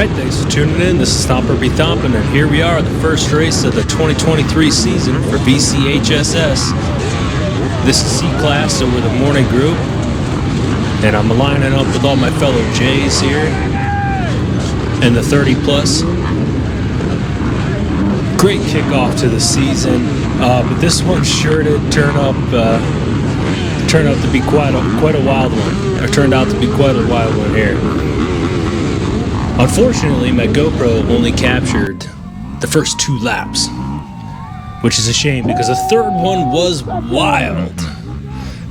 Alright, thanks for tuning in. This is Thomper Be Thompin', and here we are, the first race of the 2023 season for VCHSS. This is C-Class, so we're the morning group, and I'm lining up with all my fellow J's here, and the 30-plus. Great kickoff to the season, but this one sure did turn out to be quite a wild one. Or turned out to be quite a wild one here. Unfortunately, my GoPro only captured the first 2 laps, which is a shame because the third one was wild.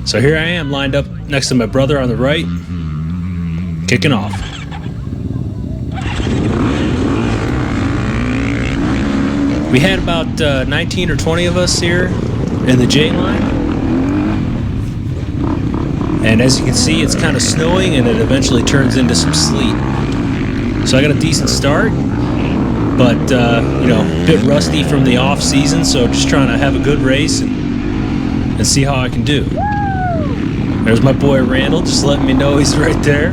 So here I am lined up next to my brother on the right, kicking off. We had about 19 or 20 of us here in the J line. And as you can see, it's kind of snowing and it eventually turns into some sleet. So I got a decent start, but a bit rusty from the off season, so just trying to have a good race and see how I can do. There's my boy Randall, just letting me know he's right there.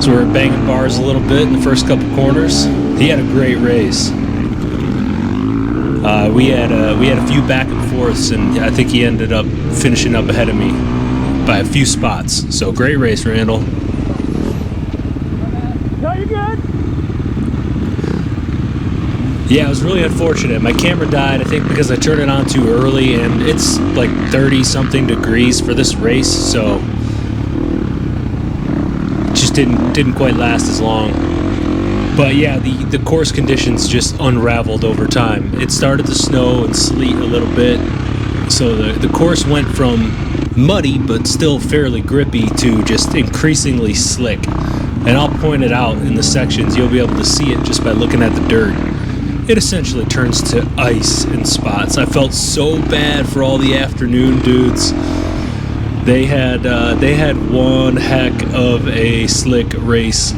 So we're banging bars a little bit in the first couple corners. He had a great race. We had a few back and forths, and I think he ended up finishing up ahead of me by a few spots. So great race, Randall. No, you're good. Yeah, it was really unfortunate. My camera died, I think, because I turned it on too early, and it's like 30-something degrees for this race, so it just didn't quite last as long. But yeah, the course conditions just unraveled over time. It started to snow and sleet a little bit, so the course went from muddy but still fairly grippy to just increasingly slick. And I'll point it out in the sections. You'll be able to see it just by looking at the dirt. It essentially turns to ice in spots. I felt so bad for all the afternoon dudes. They had one heck of a slick race.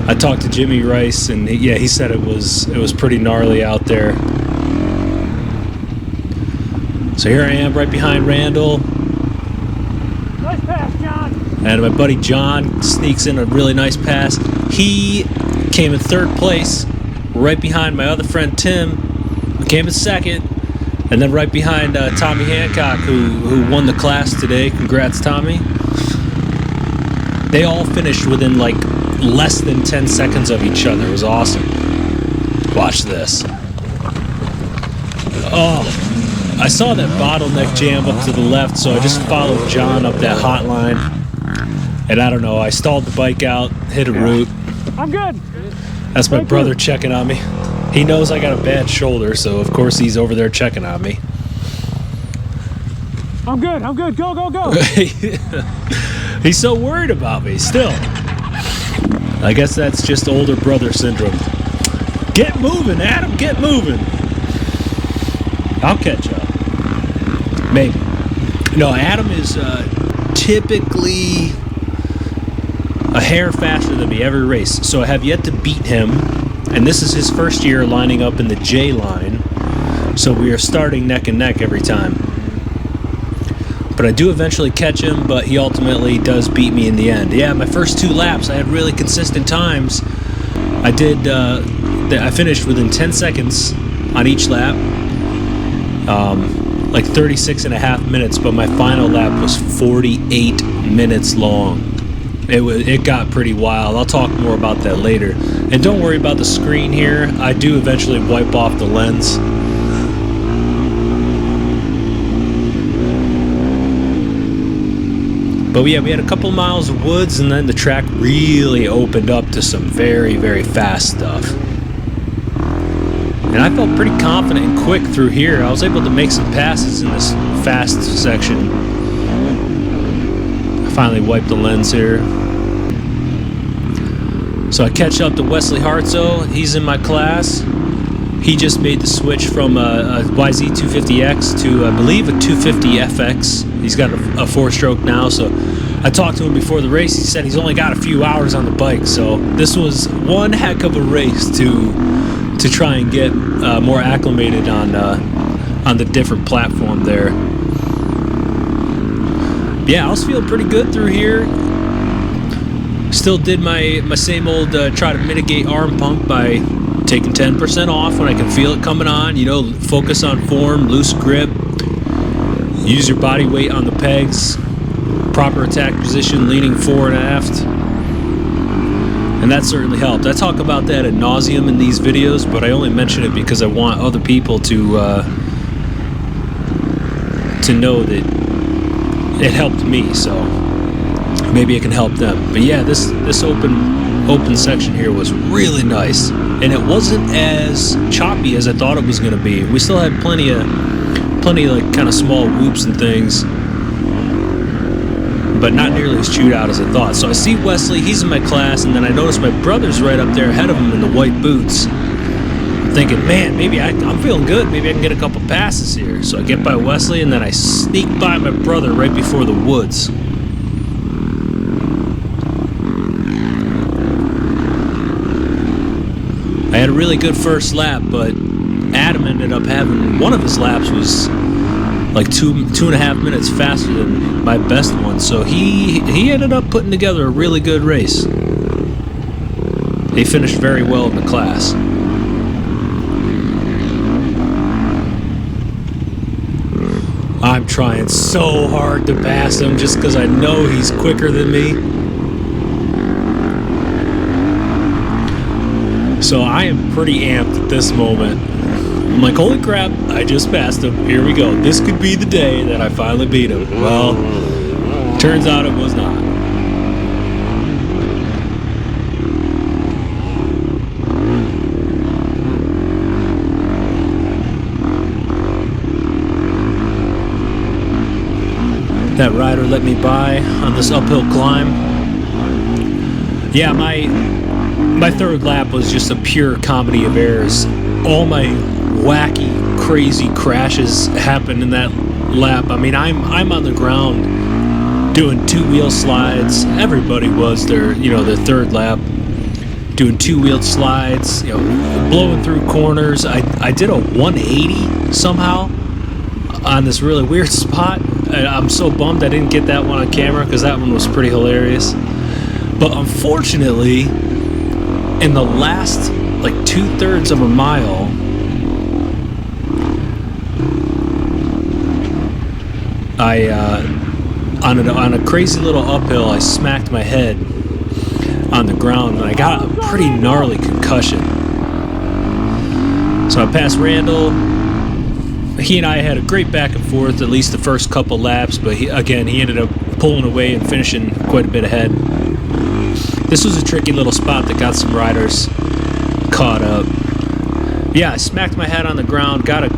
I talked to Jimmy Rice, and he said it was pretty gnarly out there. So here I am right behind Randall. Nice pass, John. And my buddy John sneaks in a really nice pass. He came in 3rd place, right behind my other friend Tim, who came in 2nd, and then right behind Tommy Hancock, who won the class today. Congrats, Tommy. They all finished within like less than 10 seconds of each other. It was awesome. Watch this. Oh. I saw that bottleneck jam up to the left, so I just followed John up that hot line. And I don't know, I stalled the bike out, hit a root. I'm good. That's my brother checking on me. He knows I got a bad shoulder, so of course he's over there checking on me. I'm good. Go, go, go. He's so worried about me still. I guess that's just older brother syndrome. Get moving, Adam, get moving. I'll catch up. Maybe. No, Adam is typically a hair faster than me every race, so I have yet to beat him, and this is his first year lining up in the J line, so we are starting neck and neck every time. But I do eventually catch him, but he ultimately does beat me in the end. Yeah, my first 2 laps, I had really consistent times. I finished within 10 seconds on each lap. Like 36 and a half minutes, but my final lap was 48 minutes long. It got pretty wild. I'll talk more about that later. And don't worry about the screen here. I do eventually wipe off the lens. But yeah, we had a couple miles of woods, and then the track really opened up to some very, very fast stuff. And I felt pretty confident and quick through here. I was able to make some passes in this fast section. I finally wiped the lens here. So I catch up to Wesley Hartzo. He's in my class. He just made the switch from a YZ250X to, I believe, a 250FX. He's got a 4-stroke now, so I talked to him before the race. He said he's only got a few hours on the bike, so this was one heck of a race to try and get more acclimated on the different platform there. Yeah, I was feeling pretty good through here. Still did my same old try to mitigate arm pump by taking 10% off when I can feel it coming on. You know, focus on form, loose grip, use your body weight on the pegs, proper attack position, leaning forward and aft. And that certainly helped. I talk about that ad nauseum in these videos, but I only mention it because I want other people to know that it helped me. So maybe it can help them. But yeah, this open section here was really nice, and it wasn't as choppy as I thought it was going to be. We still had plenty of like kind of small whoops and things, but not nearly as chewed out as I thought. So I see Wesley, he's in my class, and then I notice my brother's right up there ahead of him in the white boots. I'm thinking, man, maybe I'm feeling good. Maybe I can get a couple passes here. So I get by Wesley, and then I sneak by my brother right before the woods. I had a really good first lap, but Adam ended up having one of his laps was like two and a half minutes faster than my best one, so he ended up putting together a really good race. He finished very well in the class. I'm trying so hard to pass him just because I know he's quicker than me. So I am pretty amped at this moment. I'm like, holy crap, I just passed him. Here we go. This could be the day that I finally beat him. Well, turns out it was not. That rider let me by on this uphill climb. Yeah, my third lap was just a pure comedy of errors. All my wacky, crazy crashes happened in that lap. I mean, I'm on the ground doing two-wheel slides. Everybody was there, you know, their third lap, doing two-wheeled slides, you know, blowing through corners. I did a 180 somehow on this really weird spot. I'm so bummed I didn't get that one on camera because that one was pretty hilarious. But unfortunately, in the last like 2/3 of a mile, on a crazy little uphill, I smacked my head on the ground and I got a pretty gnarly concussion. So I passed Randall. He and I had a great back and forth, at least the first couple laps, but he ended up pulling away and finishing quite a bit ahead. This was a tricky little spot that got some riders caught up. Yeah, I smacked my head on the ground, got a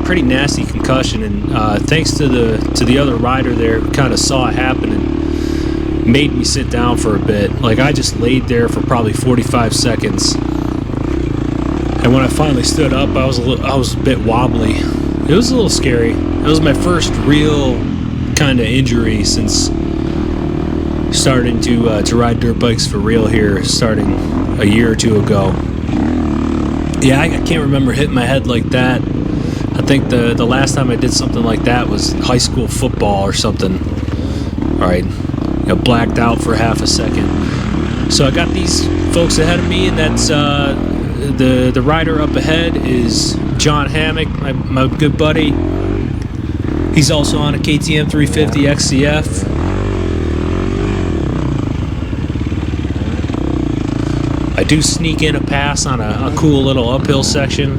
pretty nasty concussion, and thanks to the other rider there, who kind of saw it happen and made me sit down for a bit. Like, I just laid there for probably 45 seconds, and when I finally stood up, I was a bit wobbly. It was a little scary. It was my first real kind of injury since starting to ride dirt bikes for real here, starting a year or two ago. Yeah, I can't remember hitting my head like that. I think the last time I did something like that was high school football or something. All right, blacked out for half a second. So I got these folks ahead of me, and that's the rider up ahead is John Hammock, my good buddy. He's also on a KTM 350 XCF. I do sneak in a pass on a cool little uphill section,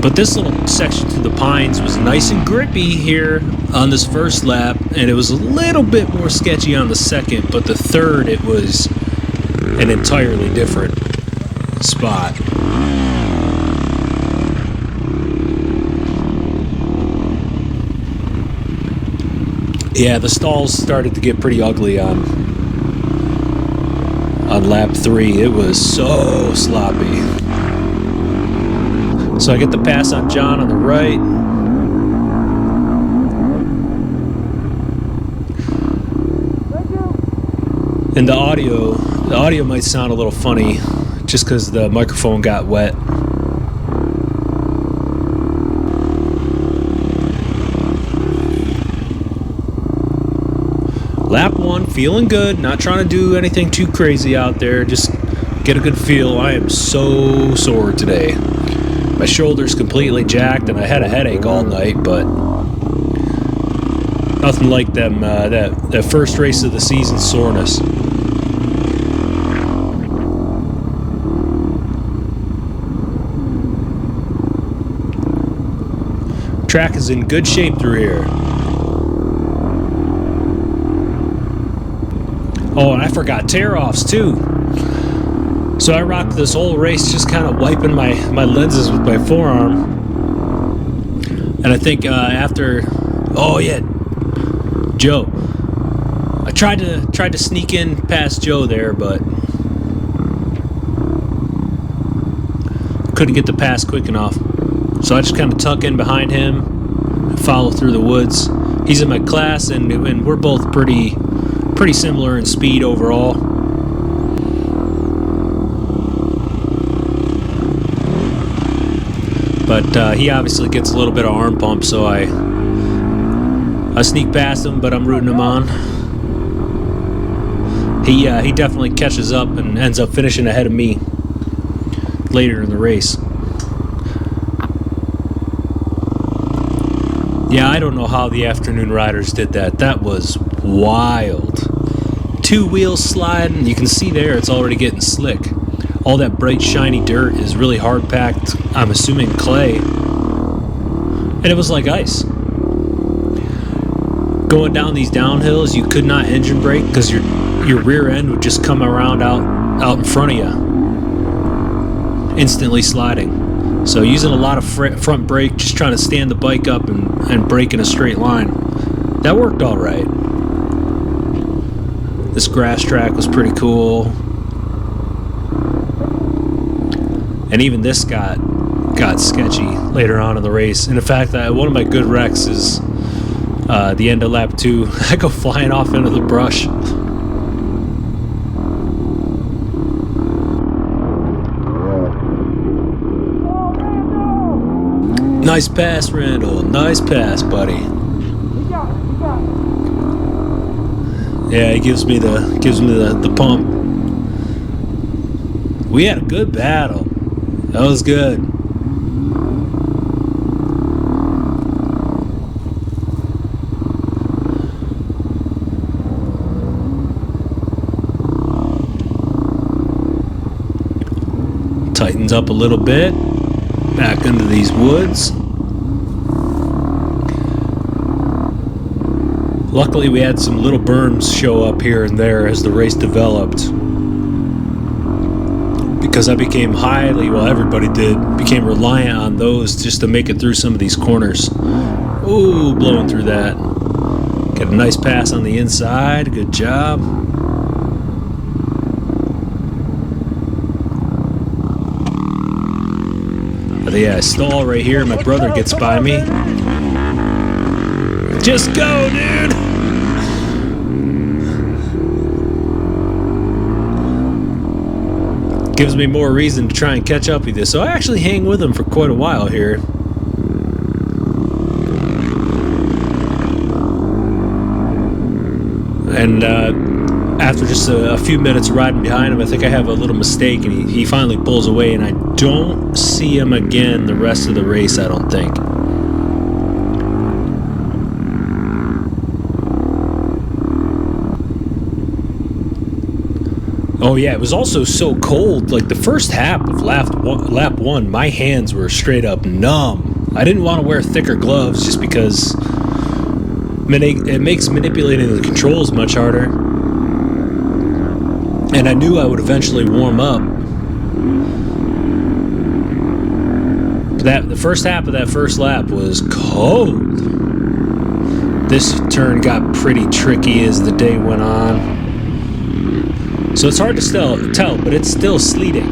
but this little section to the Pines was nice and grippy here on this first lap, and it was a little bit more sketchy on the second, but the third it was an entirely different spot. Yeah, the stalls started to get pretty ugly on lap 3. It was so sloppy. So I get the pass on John on the right. And the audio might sound a little funny just because the microphone got wet. Lap 1, feeling good, not trying to do anything too crazy out there, just get a good feel. I am so sore today. My shoulder's completely jacked, and I had a headache all night, but nothing like them that first race of the season soreness. Track is in good shape through here. Oh, and I forgot tear-offs too. So I rocked this whole race just kind of wiping my lenses with my forearm. And I think after, oh yeah, Joe. I tried to sneak in past Joe there, but couldn't get the pass quick enough. So I just kind of tuck in behind him, follow through the woods. He's in my class, and we're both pretty similar in speed overall. But he obviously gets a little bit of arm pump, so I sneak past him, but I'm rooting him on. He definitely catches up and ends up finishing ahead of me later in the race. Yeah, I don't know how the afternoon riders did that. That was wild. 2 wheels sliding. You can see there it's already getting slick. All that bright shiny dirt is really hard packed, I'm assuming clay. And it was like ice. Going down these downhills, you could not engine brake because your rear end would just come around out in front of you, instantly sliding. So using a lot of front brake, just trying to stand the bike up and brake in a straight line. That worked all right. This grass track was pretty cool. And even this got sketchy later on in the race. And in fact, one of my good wrecks is the end of lap 2. I go flying off into the brush. Nice pass, Randall. Nice pass, buddy. Yeah, he gives me the pump. We had a good battle. That was good. Tightens up a little bit. Back into these woods. Luckily, we had some little berms show up here and there as the race developed. Because I became everybody did, became reliant on those just to make it through some of these corners. Ooh, blowing through that. Get a nice pass on the inside. Good job. Yeah, I stall right here. My brother gets by me. Just go, dude! Gives me more reason to try and catch up with you. So I actually hang with him for quite a while here. And after just a few minutes riding behind him, I think I have a little mistake, and he finally pulls away, and I don't see him again the rest of the race, I don't think. Oh yeah, it was also so cold. Like the first half of lap one, my hands were straight up numb. I didn't want to wear thicker gloves just because it makes manipulating the controls much harder. And I knew I would eventually warm up. But the first half of that first lap was cold. This turn got pretty tricky as the day went on. So it's hard to tell, but it's still sleeting.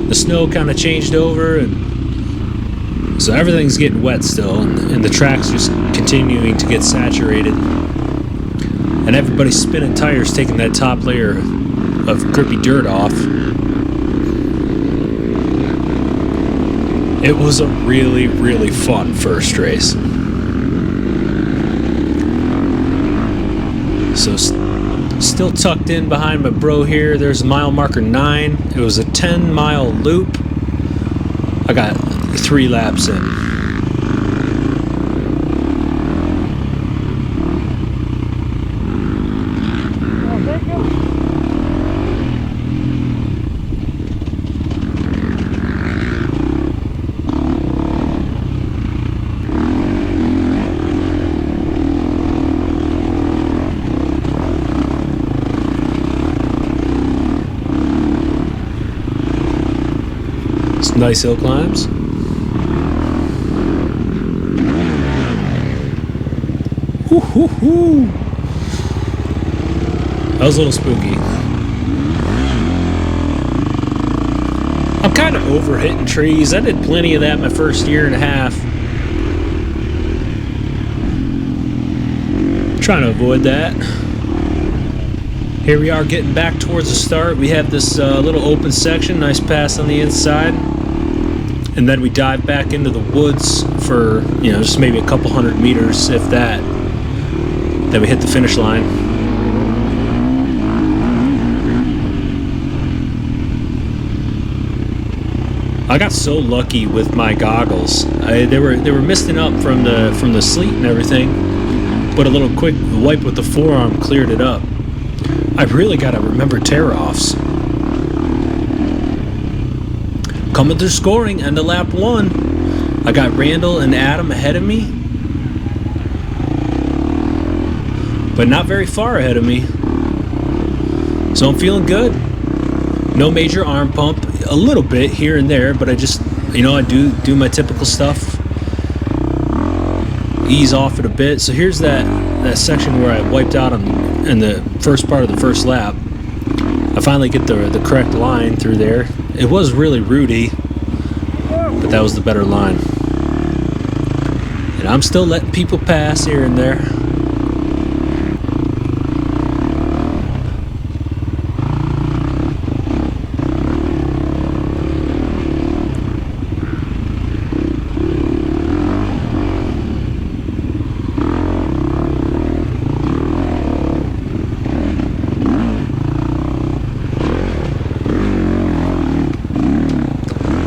The snow kind of changed over, and so everything's getting wet still, and the track's just continuing to get saturated. And everybody's spinning tires, taking that top layer of grippy dirt off. It was a really, really fun first race. So still tucked in behind my bro here. There's mile marker 9. It was a 10-mile loop. I got 3 laps in. Nice hill climbs. Hoo, hoo, hoo. That was a little spooky. I'm kind of over hitting trees. I did plenty of that my first year and a half. Trying to avoid that. Here we are getting back towards the start. We have this little open section, nice pass on the inside. And then we dive back into the woods for, just maybe a couple 100 meters, if that. Then we hit the finish line. I got so lucky with my goggles. They were misting up from the sleet and everything, but a little quick wipe with the forearm cleared it up. I've really got to remember tear-offs. Coming through scoring, end of lap 1. I got Randall and Adam ahead of me, but not very far ahead of me. So I'm feeling good. No major arm pump, a little bit here and there, but I just, I do my typical stuff. Ease off it a bit. So here's that section where I wiped out in the first part of the first lap. I finally get the correct line through there. It was really rooty, but that was the better line. And I'm still letting people pass here and there.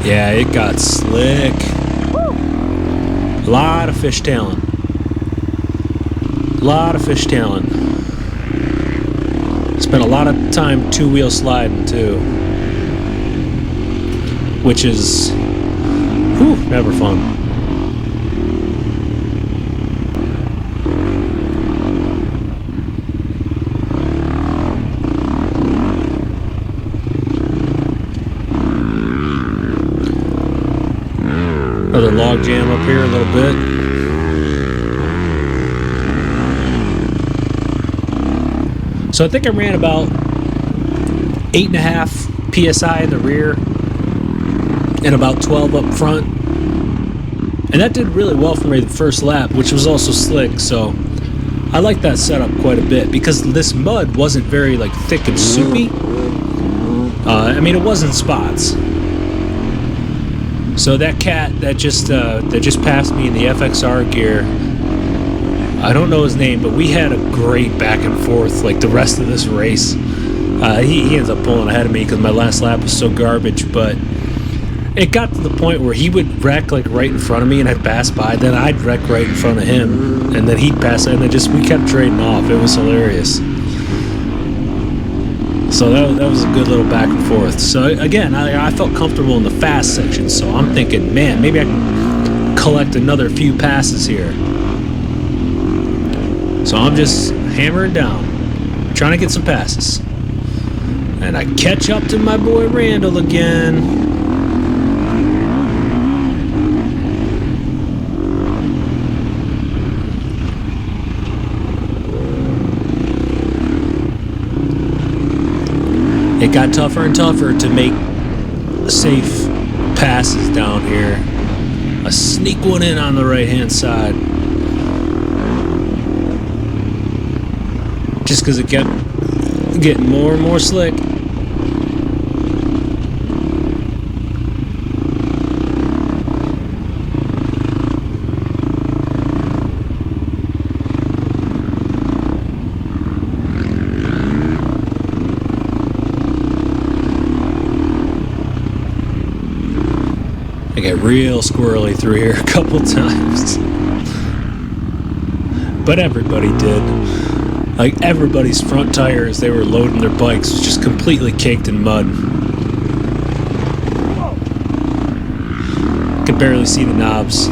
Yeah, it got slick. A lot of fishtailing. Spent a lot of time two-wheel sliding too, which is never fun. Another log jam up here a little bit. So I think I ran about 8.5 PSI in the rear and about 12 up front. And that did really well for me the first lap, which was also slick. So I like that setup quite a bit because this mud wasn't very thick and soupy. It was in spots. So that cat that just passed me in the FXR gear, I don't know his name, but we had a great back and forth the rest of this race. He ends up pulling ahead of me because my last lap was so garbage, but it got to the point where he would wreck right in front of me and I'd pass by, then I'd wreck right in front of him, and then he'd pass, and then we kept trading off. It was hilarious. So that was a good little back and forth. So again, I felt comfortable in the fast section, so I'm thinking, man, maybe I can collect another few passes here. So I'm just hammering down, trying to get some passes. And I catch up to my boy Randall again. It got tougher and tougher to make safe passes down here. I sneak one in on the right-hand side. Just because it kept getting more and more slick. I got real squirrely through here a couple times. But everybody did. Like, everybody's front tire as they were loading their bikes was just completely caked in mud. Could barely see the knobs.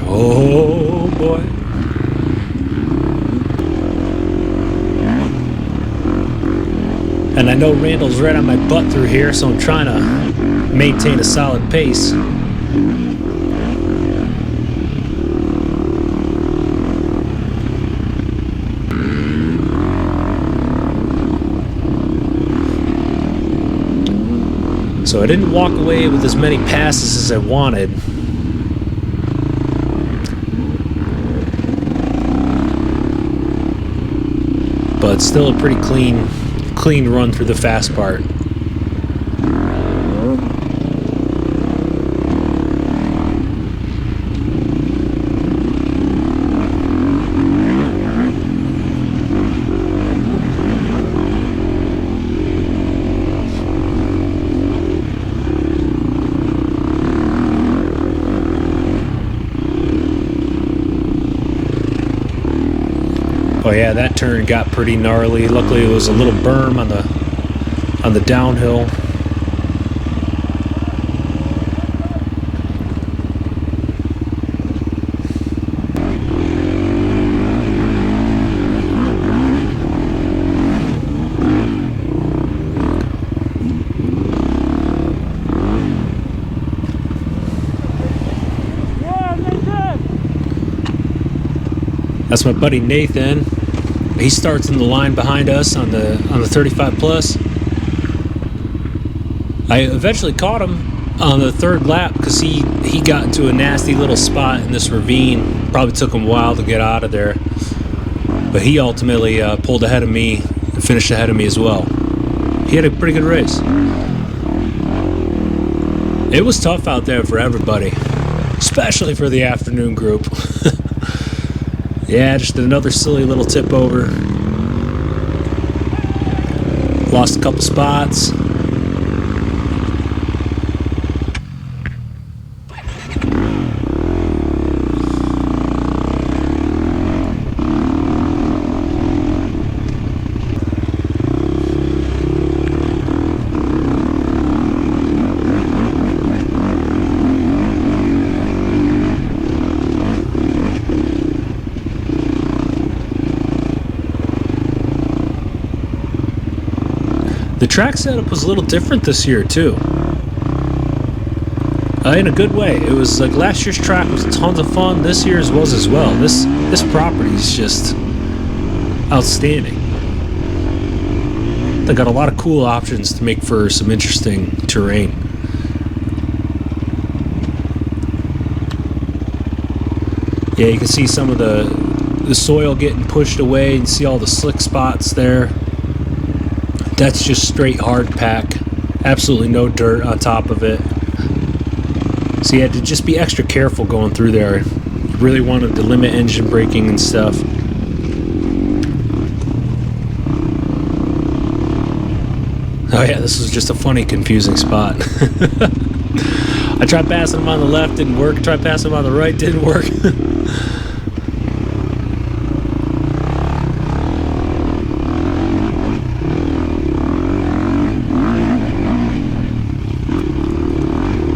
Oh boy. And I know Randall's right on my butt through here, so I'm trying to maintain a solid pace. So I didn't walk away with as many passes as I wanted. But still a pretty clean run through the fast part. Oh yeah, that turn got pretty gnarly. Luckily it was a little berm on the downhill. Yeah, Nathan! That's my buddy Nathan. He starts in the line behind us on the 35 plus. I eventually caught him on the third lap because he got into a nasty little spot in this ravine. Probably took him a while to get out of there, but he ultimately pulled ahead of me and finished ahead of me as well. He had a pretty good race. It was tough out there for everybody, especially for the afternoon group. Yeah, just another silly little tip over. Lost a couple spots. The track setup was a little different this year too. In a good way. It was like last year's track was tons of fun. This year's was as well. This property is just outstanding. They got a lot of cool options to make for some interesting terrain. Yeah, you can see some of the soil getting pushed away and see all the slick spots there. That's just straight hard pack. Absolutely no dirt on top of it. So you had to just be extra careful going through there. You really wanted to limit engine braking and stuff. Oh yeah, this was just a funny, confusing spot. I tried passing him on the left, didn't work. Tried passing him on the right, didn't work.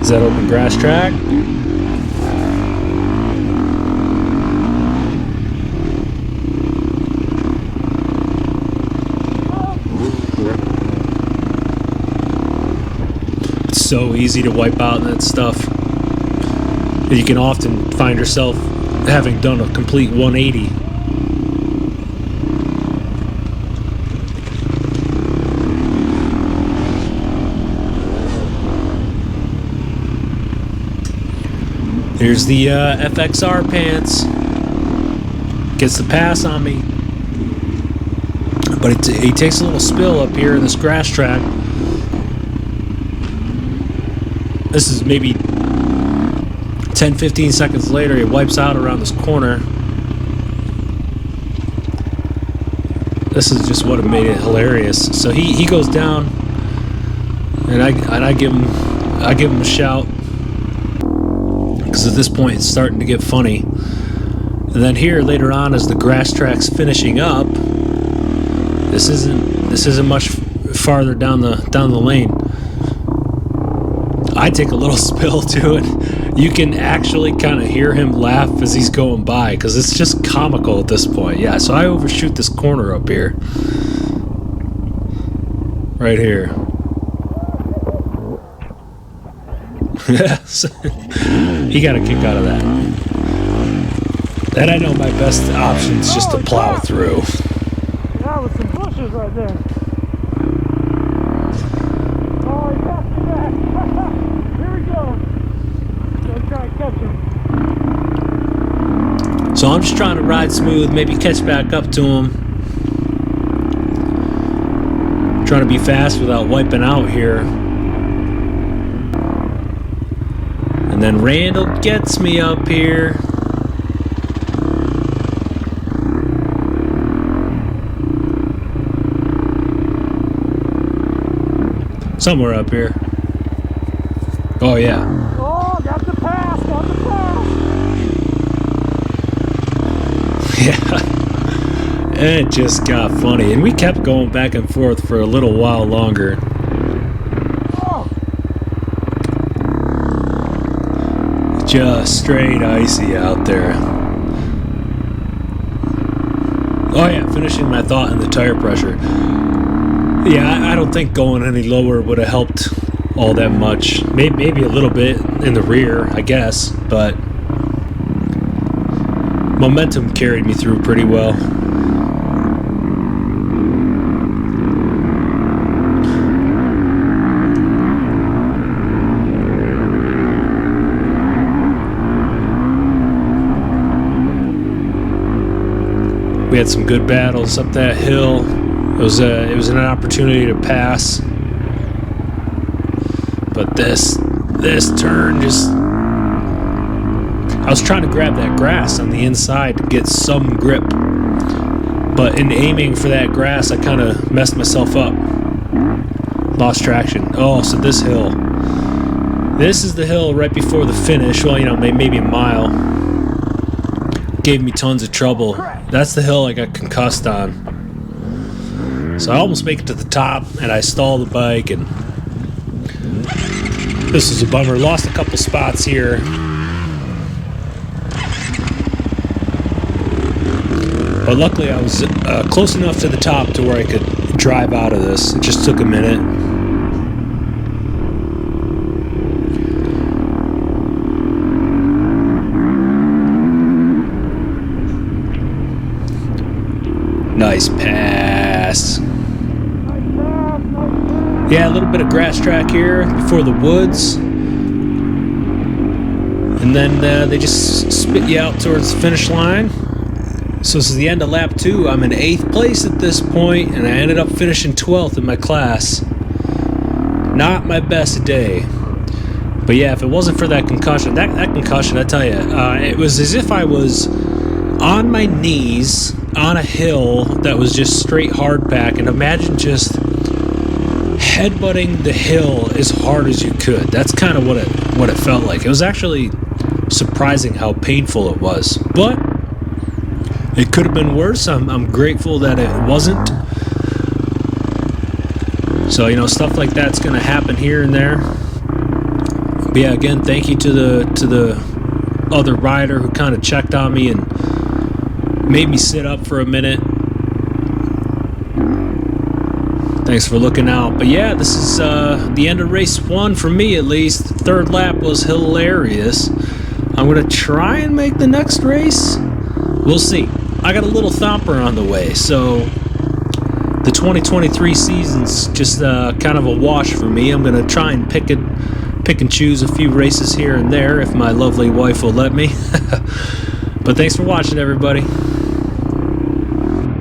Is that open grass track? It's so easy to wipe out that stuff. You can often find yourself having done a complete 180. Here's the FXR pants. Gets the pass on me. But he takes a little spill up here in this grass track. This is maybe 10-15 seconds later. He wipes out around this corner. this is just what made it hilarious. So he goes down, and I give him a shout, because at this point it's starting to get funny. And then here later on, as the grass track's finishing up, this isn't much farther down the lane. I take a little spill to it. You can actually kind of hear him laugh as he's going by, because it's just comical at this point. Yeah, so I overshoot this corner up here. Right here. Yes. He got a kick out of that. And I know my best option is just to plow through. Yeah, with some bushes right there. Oh, he passed me back. Here we go. Gonna try and catch him. So I'm just trying to ride smooth, maybe catch back up to him. Trying to be fast without wiping out here. And then Randall gets me up here. Somewhere up here. Oh yeah. Oh, got the pass, Yeah. It just got funny. And we kept going back and forth for a little while longer. Oh. Just straight icy out there. Oh yeah, finishing my thought in the tire pressure. Yeah, I don't think going any lower would have helped all that much. Maybe a little bit in the rear, I guess, but momentum carried me through pretty well. We had some good battles up that hill. It was an opportunity to pass, but this turn just, I was trying to grab that grass on the inside to get some grip, but in aiming for that grass I kind of messed myself up, lost traction. Oh, so this hill, this is the hill right before the finish. Well, you know, maybe a mile. Gave me tons of trouble. That's the hill I got concussed on. So I almost make it to the top, and I stall the bike, and this is a bummer. Lost a couple spots here. But luckily I was close enough to the top to where I could drive out of this. It just took a minute. Nice pass. Yeah, a little bit of grass track here before the woods. And then they just spit you out towards the finish line. So this is the end of lap 2. I'm in 8th place at this point, and I ended up finishing 12th in my class. Not my best day. But yeah, if it wasn't for that concussion, that concussion, I tell you, it was as if I was on my knees on a hill that was just straight hard pack, and imagine just headbutting the hill as hard as you could. That's kind of what it felt like. It was actually surprising how painful it was, but it could have been worse. I'm grateful that it wasn't. So, you know, stuff like that's going to happen here and there. But yeah, again, thank you to the other rider who kind of checked on me and made me sit up for a minute. Thanks for looking out. But yeah, this is the end of race 1 for me, at least. The third lap was hilarious. I'm going to try and make the next race. We'll see. I got a little thumper on the way, so the 2023 season's just kind of a wash for me. I'm going to try and pick and choose a few races here and there if my lovely wife will let me. But thanks for watching, everybody.